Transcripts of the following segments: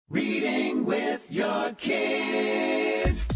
Reading with your kids.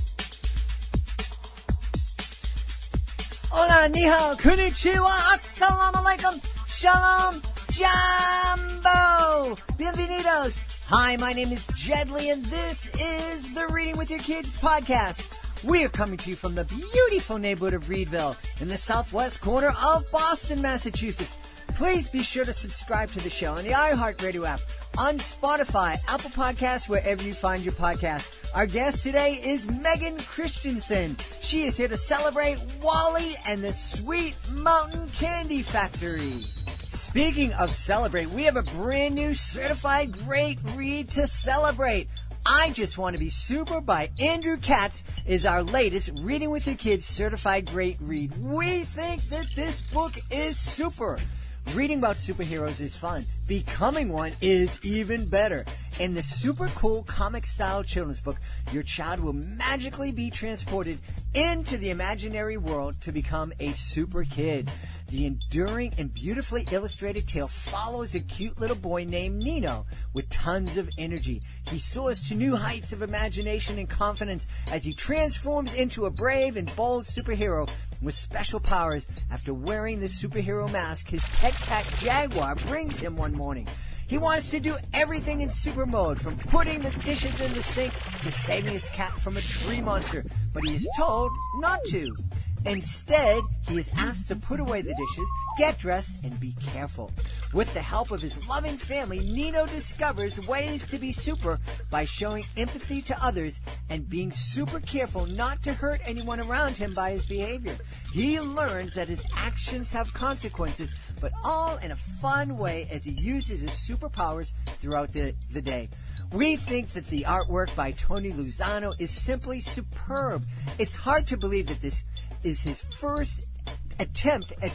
Hola, ni hao, konnichiwa, assalamu alaikum, shalom, jambo, bienvenidos. Hi, my name is Jedley, and this is the Reading with Your Kids podcast. We are coming to you from the beautiful neighborhood of Reedville in the southwest corner of Boston, Massachusetts. Please be sure to subscribe to the show on the iHeartRadio app, on Spotify, Apple Podcasts, wherever you find your podcast. Our guest today is Meghan Christensen. She is here to celebrate Wally and the Sweet Mountain Candy Factory. Speaking of celebrate, we have a brand new certified great read to celebrate. I Just Want to Be Super by Andrew Katz is our latest Reading with Your Kids certified great read. We think that this book is super. Reading about superheroes is fun. Becoming one is even better. In the super cool comic-style children's book, your child will magically be transported into the imaginary world to become a super kid. The enduring and beautifully illustrated tale follows a cute little boy named Nino with tons of energy. He soars to new heights of imagination and confidence as he transforms into a brave and bold superhero with special powers after wearing the superhero mask his pet cat Jaguar brings him one morning. He wants to do everything in super mode, from putting the dishes in the sink to saving his cat from a tree monster, but he is told not to. Instead, he is asked to put away the dishes, get dressed, and be careful. With the help of his loving family, Nino discovers ways to be super by showing empathy to others and being super careful not to hurt anyone around him by his behavior. He learns that his actions have consequences, but all in a fun way as he uses his superpowers throughout the day. We think that the artwork by Tony Luzano is simply superb. It's hard to believe that this is his first attempt at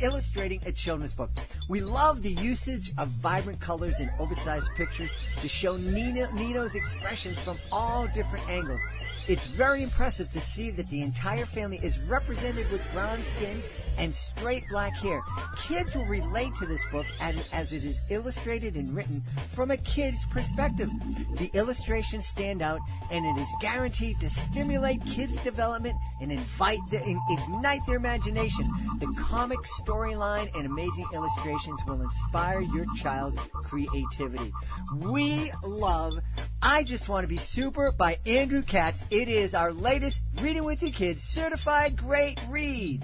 illustrating a children's book. We love the usage of vibrant colors and oversized pictures to show Nino's expressions from all different angles. It's very impressive to see that the entire family is represented with brown skin and straight black hair. Kids will relate to this book as it is illustrated and written from a kid's perspective. The illustrations stand out, and it is guaranteed to stimulate kids' development and ignite their imagination. The comic storyline and amazing illustrations will inspire your child's creativity. We love I Just Want to Be Super by Andrew Katz. It is our latest Reading with Your Kids certified great read.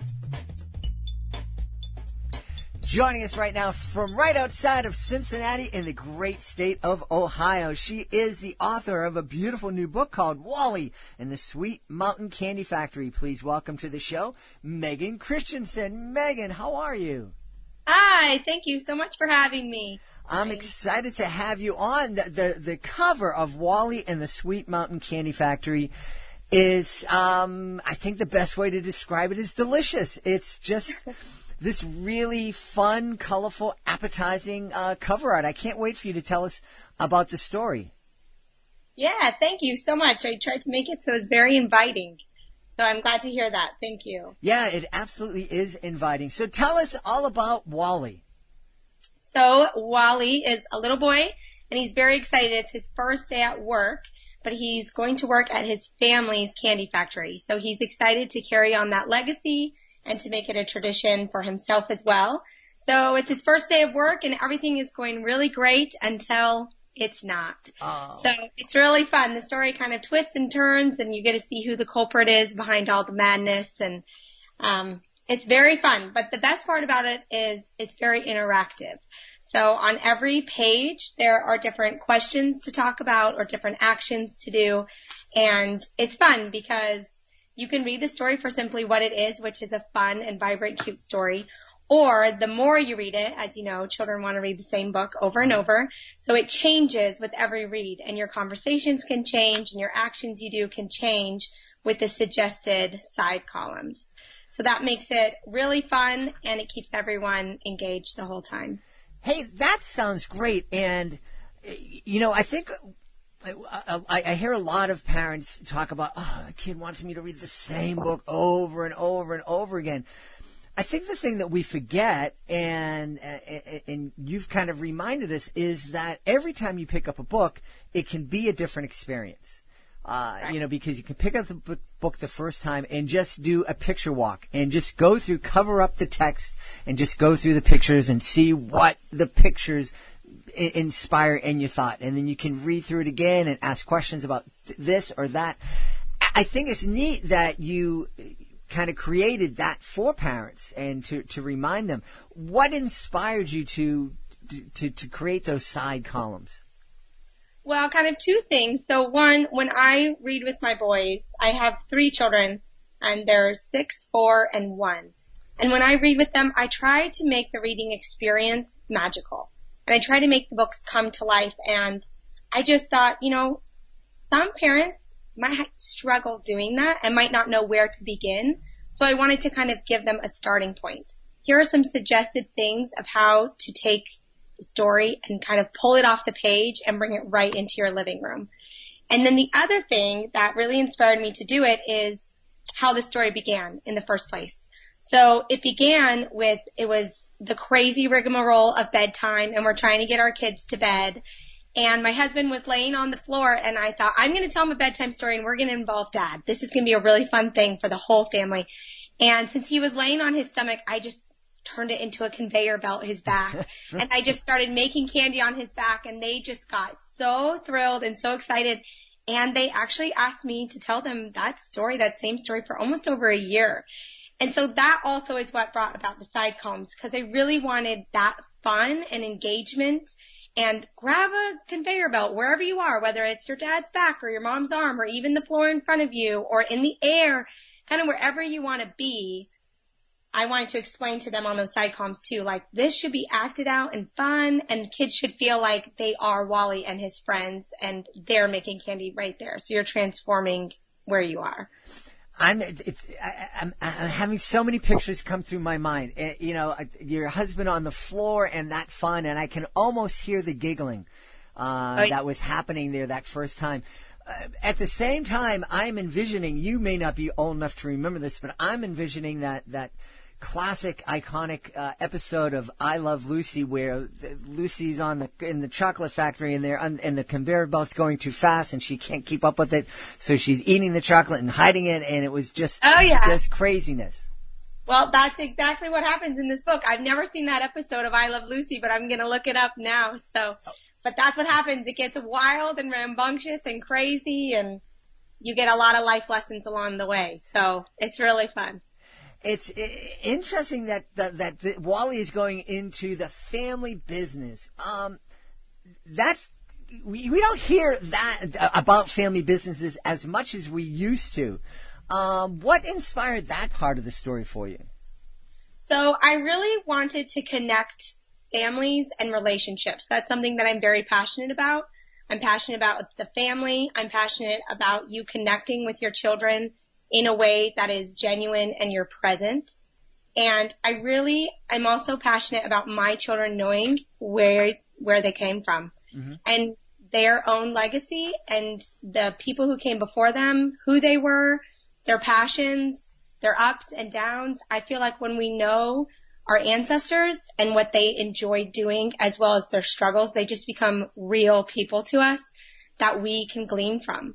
Joining us right now from right outside of Cincinnati in the great state of Ohio, she is the author of a beautiful new book called Wally and the Sweet Mountain Candy Factory. Please welcome to the show, Meghan Christensen. Meghan, how are you? Hi, thank you so much for having me. I'm excited to have you on. The cover of Wally and the Sweet Mountain Candy Factory is, I think the best way to describe it is delicious. It's just this really fun, colorful, appetizing cover art. I can't wait for you to tell us about the story. Yeah, thank you so much. I tried to make it so it's very inviting. So I'm glad to hear that. Thank you. Yeah, it absolutely is inviting. So tell us all about Wally. So Wally is a little boy, and he's very excited. It's his first day at work, but he's going to work at his family's candy factory. So he's excited to carry on that legacy and to make it a tradition for himself as well. So it's his first day of work, and everything is going really great until it's not. Oh. So it's really fun. The story kind of twists and turns, and you get to see who the culprit is behind all the madness, and it's very fun. But the best part about it is it's very interactive. So on every page, there are different questions to talk about or different actions to do, and it's fun because you can read the story for simply what it is, which is a fun and vibrant, cute story. Or the more you read it, as you know, children want to read the same book over and over. So it changes with every read, and your conversations can change and your actions you do can change with the suggested side columns. So that makes it really fun, and it keeps everyone engaged the whole time. Hey, that sounds great. And, you know, I think I hear a lot of parents talk about, a kid wants me to read the same book over and over and over again. I think the thing that we forget, and you've kind of reminded us, is that every time you pick up a book, it can be a different experience. Right. Because you can pick up the book the first time and just do a picture walk and just go through, cover up the text and just go through the pictures and see what the pictures inspire in your thought. And then you can read through it again and ask questions about this or that. I think it's neat that you kind of created that for parents and to remind them. What inspired you to create those side columns? Well, kind of two things. So one, when I read with my boys, I have 3 children, and they're 6, 4, and 1. And when I read with them, I try to make the reading experience magical. And I try to make the books come to life. And I just thought, some parents might struggle doing that and might not know where to begin. So I wanted to kind of give them a starting point. Here are some suggested things of how to take the story and kind of pull it off the page and bring it right into your living room. And then the other thing that really inspired me to do it is how the story began in the first place. So it began with, it was the crazy rigmarole of bedtime, and we're trying to get our kids to bed. And my husband was laying on the floor, and I thought, I'm going to tell him a bedtime story, and we're going to involve Dad. This is going to be a really fun thing for the whole family. And since he was laying on his stomach, I just turned it into a conveyor belt, his back. And I just started making candy on his back, and they just got so thrilled and so excited. And they actually asked me to tell them that same story for almost over a year. And so that also is what brought about the side columns, because I really wanted that fun and engagement. And grab a conveyor belt wherever you are, whether it's your dad's back or your mom's arm or even the floor in front of you or in the air, kind of wherever you want to be. I wanted to explain to them on those side columns too, like this should be acted out and fun, and kids should feel like they are Wally and his friends and they're making candy right there. So you're transforming where you are. I'm having so many pictures come through my mind. Your husband on the floor and that fun, and I can almost hear the giggling that was happening there that first time. At the same time, I'm envisioning, you may not be old enough to remember this, but I'm envisioning that classic, iconic episode of I Love Lucy, where Lucy's in the chocolate factory, and the conveyor belt's going too fast, and she can't keep up with it, so she's eating the chocolate and hiding it, and it was just just craziness. Well, that's exactly what happens in this book. I've never seen that episode of I Love Lucy, but I'm going to look it up now. But that's what happens. It gets wild and rambunctious and crazy, and you get a lot of life lessons along the way. So it's really fun. It's interesting that Wally is going into the family business. We don't hear that about family businesses as much as we used to. What inspired that part of the story for you? So I really wanted to connect families and relationships. That's something that I'm very passionate about. I'm passionate about the family. I'm passionate about you connecting with your children in a way that is genuine and you're present. And I'm also passionate about my children knowing where they came from and their own legacy and the people who came before them, who they were, their passions, their ups and downs. I feel like when we know our ancestors and what they enjoyed doing as well as their struggles, they just become real people to us that we can glean from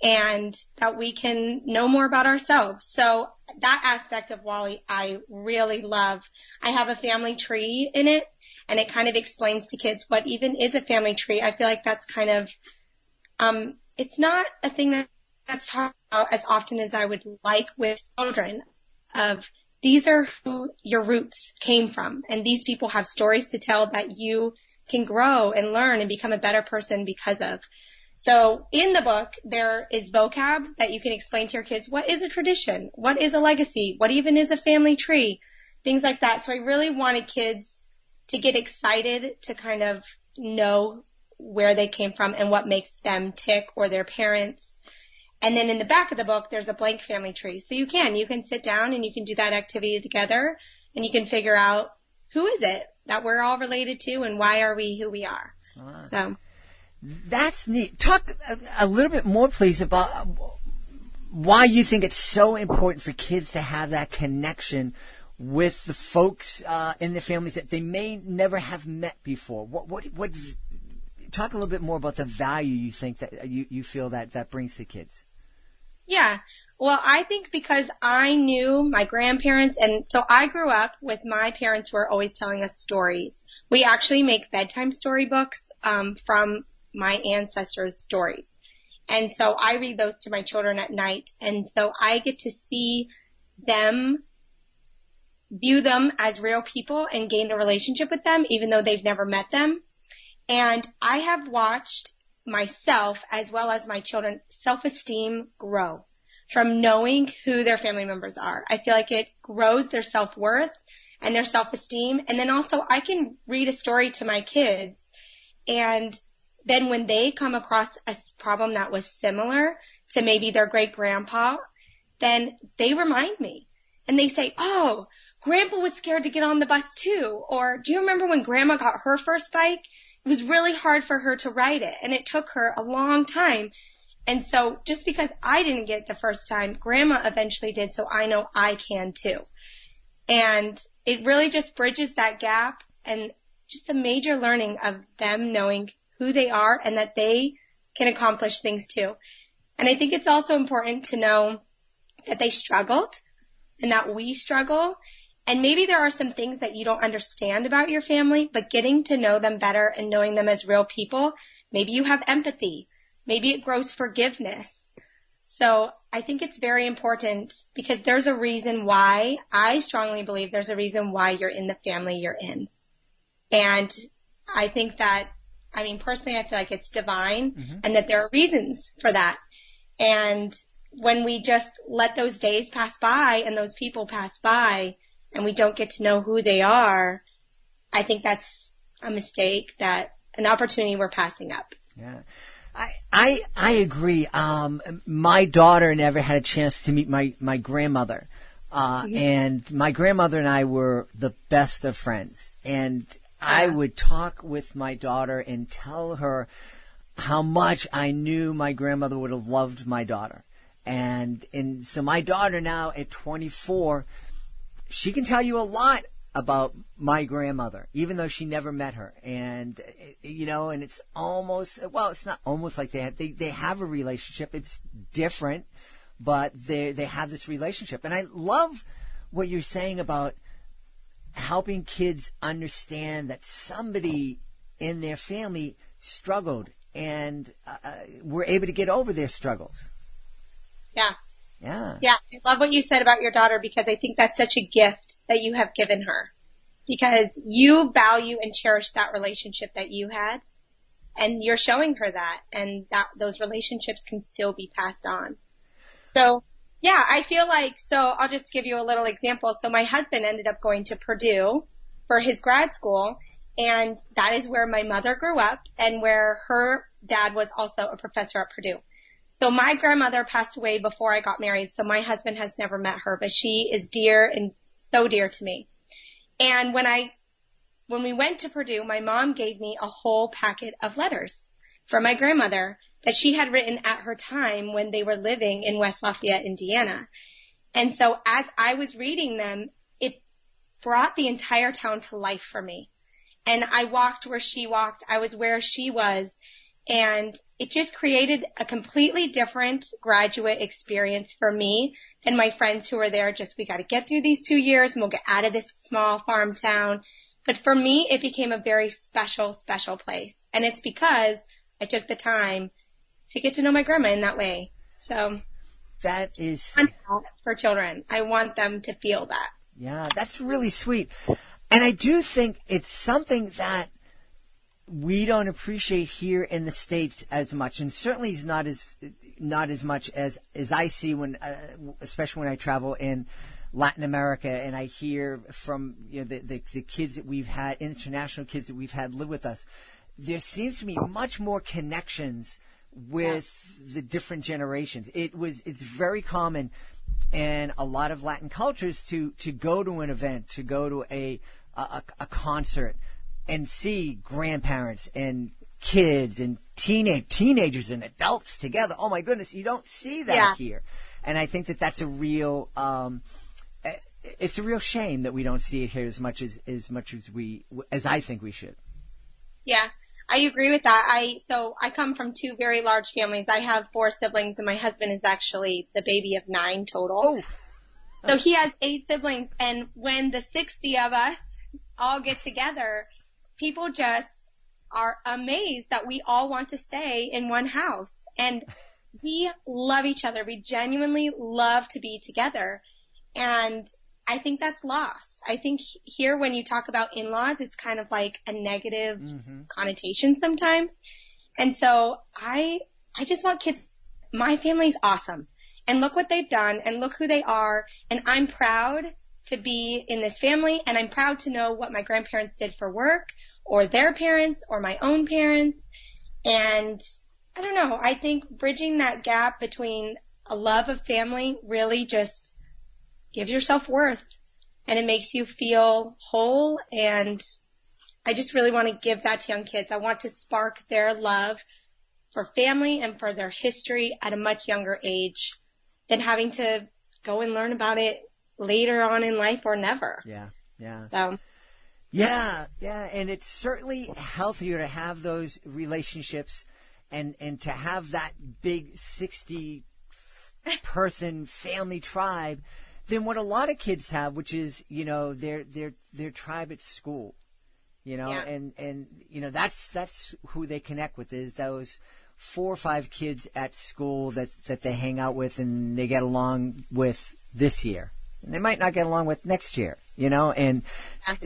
and that we can know more about ourselves. So that aspect of Wally I really love. I have a family tree in it, and it kind of explains to kids what even is a family tree. I feel like that's kind of, it's not a thing that's talked about as often as I would like with children of these are who your roots came from, and these people have stories to tell that you can grow and learn and become a better person because of. So in the book, there is vocab that you can explain to your kids. What is a tradition? What is a legacy? What even is a family tree? Things like that. So I really wanted kids to get excited to kind of know where they came from and what makes them tick or their parents. And then in the back of the book, there's a blank family tree. So you can sit down and you can do that activity together, and you can figure out who is it that we're all related to and why are we who we are. So that's neat. Talk a little bit more, please, about why you think it's so important for kids to have that connection with the folks in their families that they may never have met before. What talk a little bit more about the value you think that you feel that brings to kids. Yeah. Well, I think because I knew my grandparents, and so I grew up with my parents who were always telling us stories. We actually make bedtime storybooks from my ancestors' stories. And so I read those to my children at night. And so I get to see them, view them as real people and gain a relationship with them, even though they've never met them. And I have watched myself as well as my children self-esteem grow from knowing who their family members are. I feel like it grows their self-worth and their self-esteem. And then also I can read a story to my kids, and then when they come across a problem that was similar to maybe their great grandpa, then they remind me and they say, oh, grandpa was scared to get on the bus too. Or do you remember when grandma got her first bike? It was really hard for her to ride it, and it took her a long time. And so just because I didn't get it the first time, grandma eventually did, so I know I can too. And it really just bridges that gap and just a major learning of them knowing who they are and that they can accomplish things too. And I think it's also important to know that they struggled and that we struggle. And maybe there are some things that you don't understand about your family, but getting to know them better and knowing them as real people, maybe you have empathy. Maybe it grows forgiveness. So I think it's very important because there's a reason why, I strongly believe there's a reason why you're in the family you're in. And I think that, I mean, personally, I feel like it's divine and that there are reasons for that. And when we just let those days pass by and those people pass by and we don't get to know who they are, I think that's a mistake, that an opportunity we're passing up. Yeah. I agree. My daughter never had a chance to meet my grandmother. And my grandmother and I were the best of friends. And I would talk with my daughter and tell her how much I knew my grandmother would have loved my daughter. And so my daughter now at 24, she can tell you a lot about my grandmother, even though she never met her. And, and it's almost, well, it's not almost like they have a relationship. It's different, but they have this relationship. And I love what you're saying about helping kids understand that somebody in their family struggled and were able to get over their struggles. Yeah. Yeah. Yeah. I love what you said about your daughter because I think that's such a gift that you have given her, because you value and cherish that relationship that you had, and you're showing her that, and that those relationships can still be passed on. So yeah, I feel like, so I'll just give you a little example. So my husband ended up going to Purdue for his grad school, and that is where my mother grew up and where her dad was also a professor at Purdue. So my grandmother passed away before I got married, so my husband has never met her, but she is dear and so dear to me. And when we went to Purdue, my mom gave me a whole packet of letters from my grandmother that she had written at her time when they were living in West Lafayette, Indiana. And so as I was reading them, it brought the entire town to life for me. And I walked where she walked. I was where she was. And it just created a completely different graduate experience for me than my friends who were there. Just, we got to get through these 2 years and we'll get out of this small farm town. But for me, it became a very special, special place. And it's because I took the time to get to know my grandma in that way. So that is for children. I want them to feel that. Yeah, that's really sweet. And I do think it's something that we don't appreciate here in the States as much, and certainly is not as much as I see when, especially when I travel in Latin America and I hear from the kids that we've had, international kids that we've had live with us. There seems to be much more connections with the different generations. It's very common in a lot of Latin cultures to go to an event, to go to a concert, and see grandparents and kids and teenagers and adults together. Oh my goodness, you don't see that here. And I think that that's a real it's a real shame that we don't see it here as much as I think we should. Yeah, I agree with that. So I come from two very large families. I have 4 siblings, and my husband is actually the baby of 9 total. Oh. So he has 8 siblings, and when the 60 of us all get together, people just are amazed that we all want to stay in one house. And we love each other. We genuinely love to be together. And I think that's lost. I think here when you talk about in-laws, it's kind of like a negative connotation sometimes. And so I just want kids. My family's awesome. And look what they've done and look who they are. And I'm proud to be in this family, and I'm proud to know what my grandparents did for work, or their parents, or my own parents. And I don't know, I think bridging that gap between a love of family really just gives yourself worth, and it makes you feel whole. And I just really want to give that to young kids. I want to spark their love for family and for their history at a much younger age than having to go and learn about it later on in life or never. Yeah. So. Yeah. And it's certainly healthier to have those relationships and to have that big 60-person family tribe than what a lot of kids have, which is, their tribe at school. And that's who they connect with, is those 4 or 5 kids at school that they hang out with and they get along with this year. And they might not get along with next year, and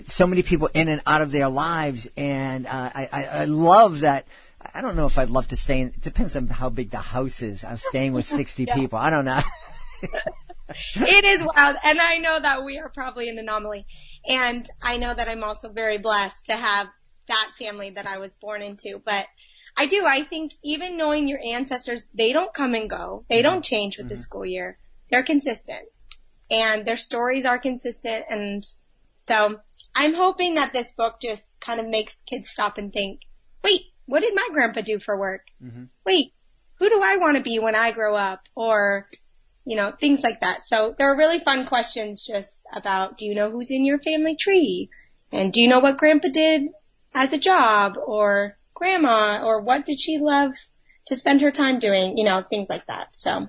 so many people in and out of their lives. And I love that. I don't know if I'd love to stay in. It depends on how big the house is. I'm staying with 60 people. I don't know. It is wild. And I know that we are probably an anomaly. And I know that I'm also very blessed to have that family that I was born into. But I think even knowing your ancestors, they don't come and go. They don't change with the school year. They're consistent. And their stories are consistent. And so I'm hoping that this book just kind of makes kids stop and think, wait, what did my grandpa do for work? Wait, who do I want to be when I grow up? Or, things like that. So there are really fun questions just about, do you know who's in your family tree? And do you know what grandpa did as a job? Or grandma? Or what did she love to spend her time doing? Things like that. So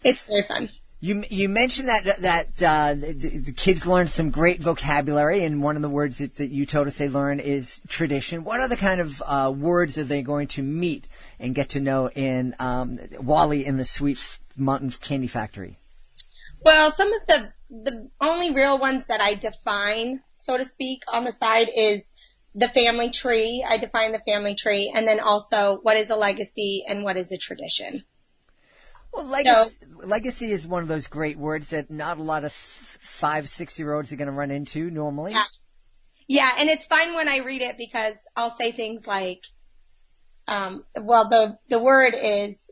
it's very fun. You mentioned that the kids learn some great vocabulary, and one of the words that you told us they learn is tradition. What other kind of words are they going to meet and get to know in Wally in the Sweet Mountain Candy Factory? Well, some of the only real ones that I define, so to speak, on the side is the family tree. I define the family tree, and then also what is a legacy and what is a tradition. Well, legacy is one of those great words that not a lot of 5-6-year-olds are going to run into normally. Yeah, and it's fun when I read it because I'll say things like, the word is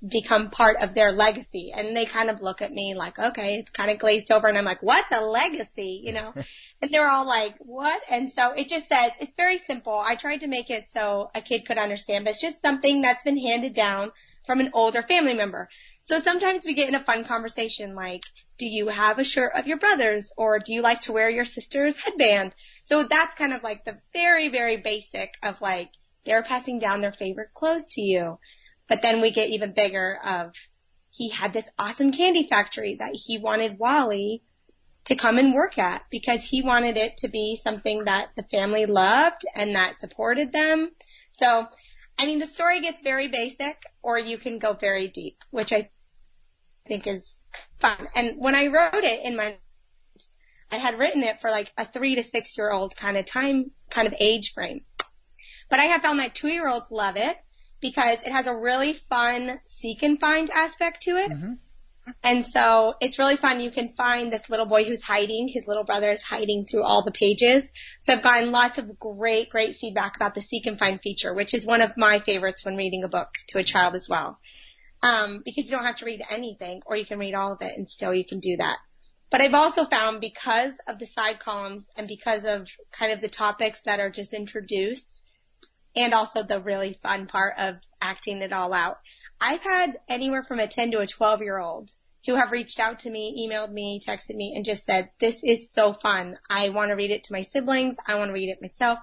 become part of their legacy. And they kind of look at me like, okay, it's kind of glazed over. And I'm like, what's a legacy? And they're all like, what? And so it just says, it's very simple. I tried to make it so a kid could understand, but it's just something that's been handed down from an older family member. So sometimes we get in a fun conversation like, do you have a shirt of your brother's, or do you like to wear your sister's headband? So that's kind of like the very, very basic of like, they're passing down their favorite clothes to you. But then we get even bigger of, he had this awesome candy factory that he wanted Wally to come and work at because he wanted it to be something that the family loved and that supported them. So the story gets very basic, or you can go very deep, which I think is fun. And when I wrote it I had written it for like a 3 to 6-year-old kind of age frame. But I have found that 2-year-olds love it because it has a really fun seek and find aspect to it. And so it's really fun. You can find this little boy who's hiding. His little brother is hiding through all the pages. So I've gotten lots of great feedback about the seek and find feature, which is one of my favorites when reading a book to a child as well. Because you don't have to read anything, or you can read all of it and still you can do that. But I've also found, because of the side columns and because of kind of the topics that are just introduced, and also the really fun part of acting it all out, I've had anywhere from a 10 to a 12-year-old who have reached out to me, emailed me, texted me, and just said, this is so fun. I want to read it to my siblings. I want to read it myself.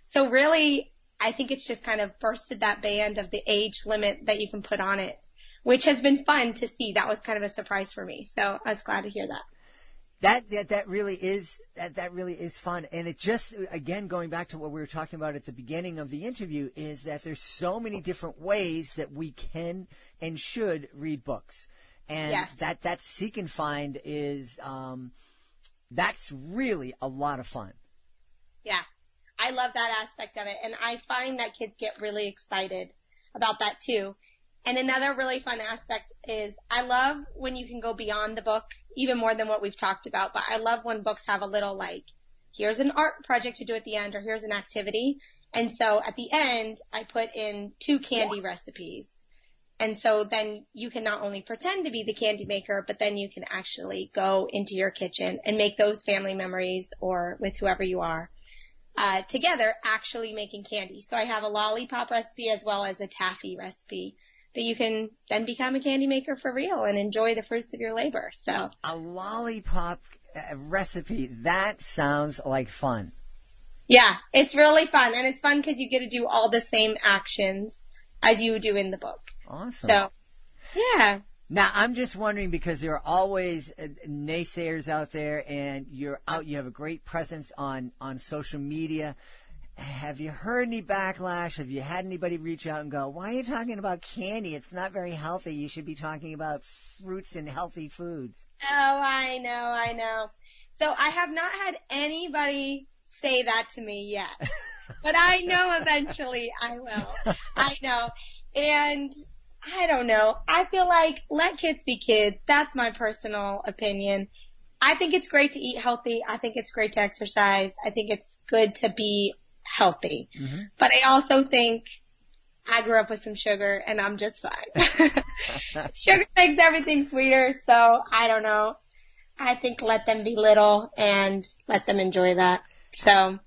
So really, I think it's just kind of bursted that band of the age limit that you can put on it, which has been fun to see. That was kind of a surprise for me. So I was glad to hear that. That really is fun. And it just, again, going back to what we were talking about at the beginning of the interview, is that there's so many different ways that we can and should read books. And yes. that seek and find is, that's really a lot of fun. Yeah. I love that aspect of it. And I find that kids get really excited about that too. And another really fun aspect is I love when you can go beyond the book, even more than what we've talked about. But I love when books have a little like, here's an art project to do at the end, or here's an activity. And so at the end, I put in 2 candy recipes. And so then you can not only pretend to be the candy maker, but then you can actually go into your kitchen and make those family memories, or with whoever you are, together actually making candy. So I have a lollipop recipe as well as a taffy recipe that you can then become a candy maker for real and enjoy the fruits of your labor. So a lollipop recipe, that sounds like fun. Yeah, it's really fun. And it's fun because you get to do all the same actions as you do in the book. Awesome. So, yeah. Now, I'm just wondering, because there are always naysayers out there, and you have a great presence on social media. Have you heard any backlash? Have you had anybody reach out and go, why are you talking about candy? It's not very healthy. You should be talking about fruits and healthy foods. Oh, I know. So I have not had anybody say that to me yet. But I know eventually I will. I know. And I don't know. I feel like let kids be kids. That's my personal opinion. I think it's great to eat healthy. I think it's great to exercise. I think it's good to be healthy. Mm-hmm. But I also think I grew up with some sugar and I'm just fine. Sugar makes everything sweeter. So I don't know. I think let them be little and let them enjoy that. So,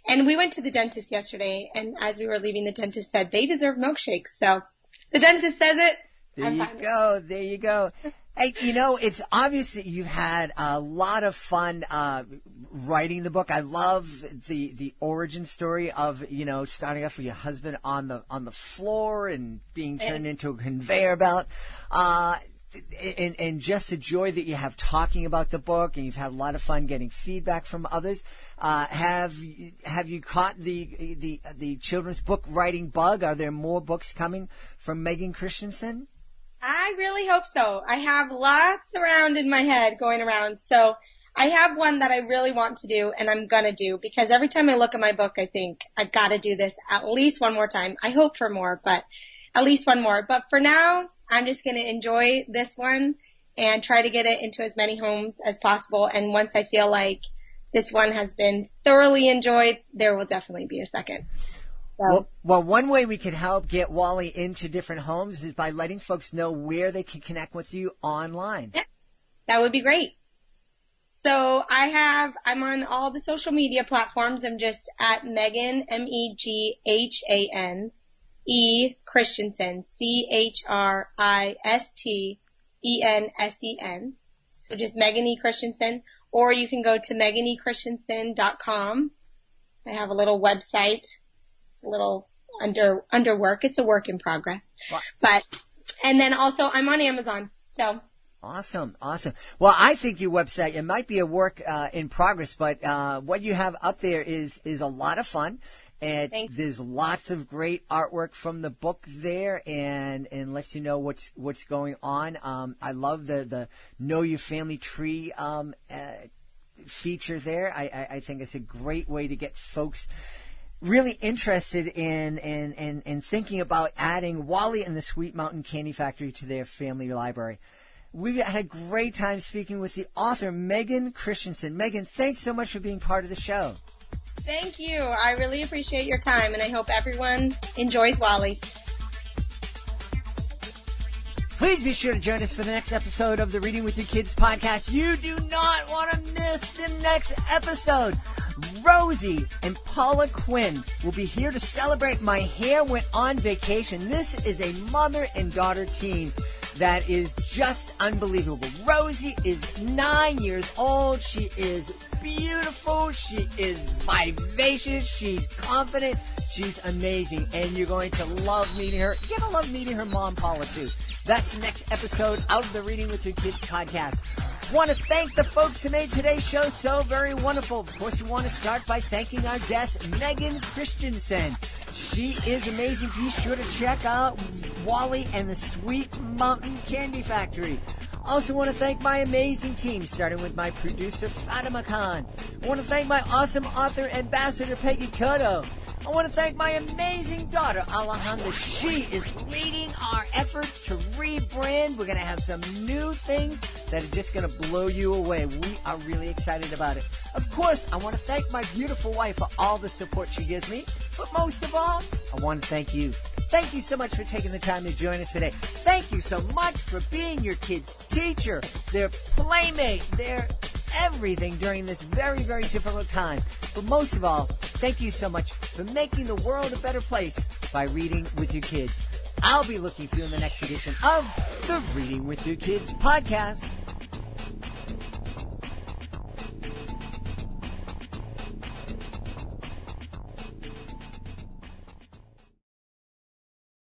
and we went to the dentist yesterday, and as we were leaving, the dentist said they deserve milkshakes. So the dentist says it. There you go. Hey, it's obvious that you've had a lot of fun writing the book. I love the origin story of, starting off with your husband on the floor and being turned into a conveyor belt. And just the joy that you have talking about the book, and you've had a lot of fun getting feedback from others. Have you caught the children's book writing bug? Are there more books coming from Meghan Christensen? I really hope so. I have lots around in my head going around. So I have one that I really want to do, and I'm going to do, because every time I look at my book, I think I've got to do this at least one more time. I hope for more, but at least one more. But for now, I'm just going to enjoy this one and try to get it into as many homes as possible. And once I feel like this one has been thoroughly enjoyed, there will definitely be a second. So. Well, one way we can help get Wally into different homes is by letting folks know where they can connect with you online. Yeah, that would be great. So I'm on all the social media platforms. I'm just at Meghan, Meghan, Christensen, Chrisstensen. So just Meghan E. Christensen. Or you can go to MeghanEChristensen.com. I have a little website. It's a little under work. It's a work in progress. Wow. And then also I'm on Amazon. So. Awesome. Well, I think your website, it might be a work in progress, but what you have up there is a lot of fun. And there's lots of great artwork from the book there, and lets you know what's going on. I love the Know Your Family Tree feature there. I think it's a great way to get folks really interested in thinking about adding Wally and the Sweet Mountain Candy Factory to their family library. We've had a great time speaking with the author, Meghan Christensen. Meghan, thanks so much for being part of the show. Thank you. I really appreciate your time, and I hope everyone enjoys Wally. Please be sure to join us for the next episode of the Reading with Your Kids podcast. You do not want to miss the next episode. Rosie and Paula Quinn will be here to celebrate My Hair Went on Vacation. This is a mother and daughter team that is just unbelievable. Rosie is 9 years old. She is beautiful. She is vivacious. She's confident. She's amazing. And you're going to love meeting her. You're going to love meeting her mom, Paula, too. That's the next episode of the Reading with Your Kids podcast. Want to thank the folks who made today's show so very wonderful. Of course, we want to start by thanking our guest, Meghan Christensen. She is amazing. Be sure to check out Wally and the Sweet Mountain Candy Factory. Also want to thank my amazing team, starting with my producer, Fatima Khan. I want to thank my awesome author, Ambassador Peggy Cotto. I want to thank my amazing daughter, Alejandra. She is leading our efforts to rebrand. We're going to have some new things that are just going to blow you away. We are really excited about it. Of course, I want to thank my beautiful wife for all the support she gives me. But most of all, I want to thank you. Thank you so much for taking the time to join us today. Thank you so much for being your kids' teacher, their playmate, their everything during this very, very difficult time. But most of all, thank you so much for making the world a better place by reading with your kids. I'll be looking for you in the next edition of the Reading with Your Kids podcast.